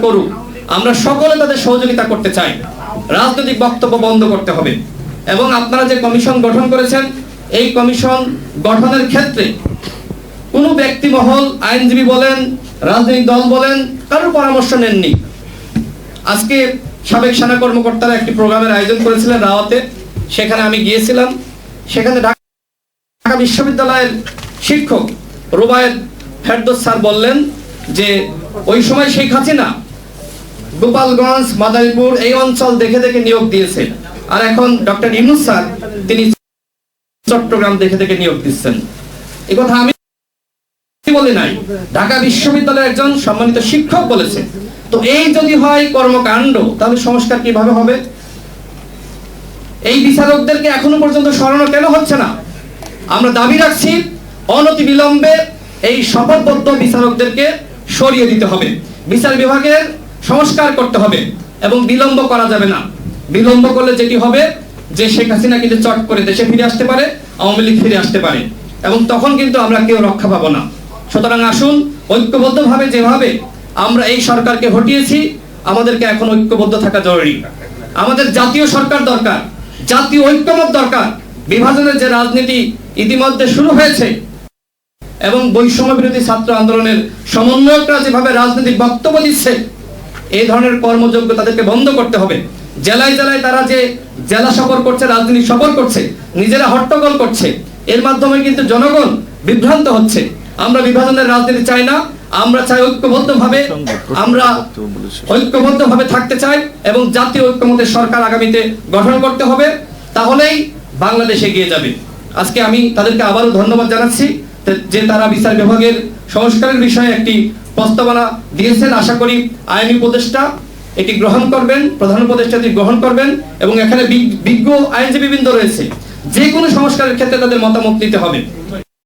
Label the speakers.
Speaker 1: করুক, আমরা সকলে তাদের সহযোগিতা করতে চাই। রাজনৈতিক বক্তব্য বন্ধ করতে হবে এবং আপনারা যে কমিশন গঠন করেছেন এই কমিশন গঠনের ক্ষেত্রে কোনো ব্যক্তি মহল, আইনজীবী বলেন, রাজনৈতিক দল বলেন, কারোর পরামর্শ নেননি। আজকে সাবেক সেনা কর্মকর্তারা একটি প্রোগ্রামের আয়োজন করেছিলেন রাওয়াতে, সেখানে আমি গিয়েছিলাম। সেখানে ঢাকা বিশ্ববিদ্যালয়ের শিক্ষক রুবায়েত ফেরদৌস স্যার বললেন যে ওই সময় শেখ হাসিনা গোপালগঞ্জ, মাদারীপুর এই অঞ্চল দেখে দেখে নিয়োগ দিয়েছে, আর এখন ডক্টর ইউনূস স্যার তিনি চট্টগ্রাম দেখে দেখে নিয়োগ দিচ্ছেন। এই কথা আমি বলি নাই, ঢাকা বিশ্ববিদ্যালয়ের একজন সম্মানিত শিক্ষক বলেছে। তো এই যদি হয় কর্মকাণ্ড, তাহলে সংস্কার কিভাবে হবে? এই বিচারকদেরকে এখনো পর্যন্ত সরানো কেন হচ্ছে না? আমরা দাবি রাখছি অনতি বিলম্বে এই শপথবদ্ধ বিচারকদেরকে সরিয়ে দিতে হবে, বিচার বিভাগের সংস্কার করতে হবে এবং বিলম্ব করা যাবে না। বিলম্ব করলে যেটি হবে যে শেখ হাসিনা কিন্তু চট করে দেশে ফিরে আসতে পারে, আওয়ামী লীগ ফিরে আসতে পারে এবং তখন কিন্তু আমরা কেউ রক্ষা পাবো না। সুতরাং আসুন ঐক্যবদ্ধভাবে, যেভাবে আমরা এই সরকারকে হটিয়েছি, আমাদেরকে এখন ঐক্যবদ্ধ থাকা জরুরি। আমাদের জাতীয় সরকার দরকার, জাতীয় ঐক্যমত দরকার। বিভাজনের যে রাজনীতি ইতিমধ্যে শুরু হয়েছে এবং বৈষম্য বিরোধী ছাত্র আন্দোলনের সমন্বয়করা যেভাবে রাজনৈতিক বক্তব্য দিচ্ছে, এই ধরনের কর্মযোগ্য তাদেরকে বন্ধ করতে হবে। জেলায় জেলায় তারা যে জেলা সফর করছে, রাজনীতি সফর করছে, নিজেরা হট্টগোল করছে, এর মাধ্যমে কিন্তু জনগণ বিভ্রান্ত হচ্ছে। আমরা বিভাজনের রাজনীতি চাই না, আমরা চাই ঐক্যবদ্ধভাবে থাকতে চাই এবং জাতীয় ঐক্যমতের সরকার আগামীতে গঠন করতে হবে, তাহলেই বাংলাদেশ এগিয়ে যাবে। আজকে আমি তাদেরকে আবারও ধন্যবাদ জানাচ্ছি যে তারা বিচার বিভাগের সংস্কারের বিষয়ে একটি প্রস্তাবনা দিয়েছেন। আশা করি আইনি উপদেষ্টা এটি গ্রহণ করবেন, প্রধান উপদেষ্টা এটি গ্রহণ করবেন এবং এখানে বিজ্ঞ আইনজীবীবৃন্দ রয়েছে, যে কোনো সংস্কারের ক্ষেত্রে তাদের মতামত নিতে হবে।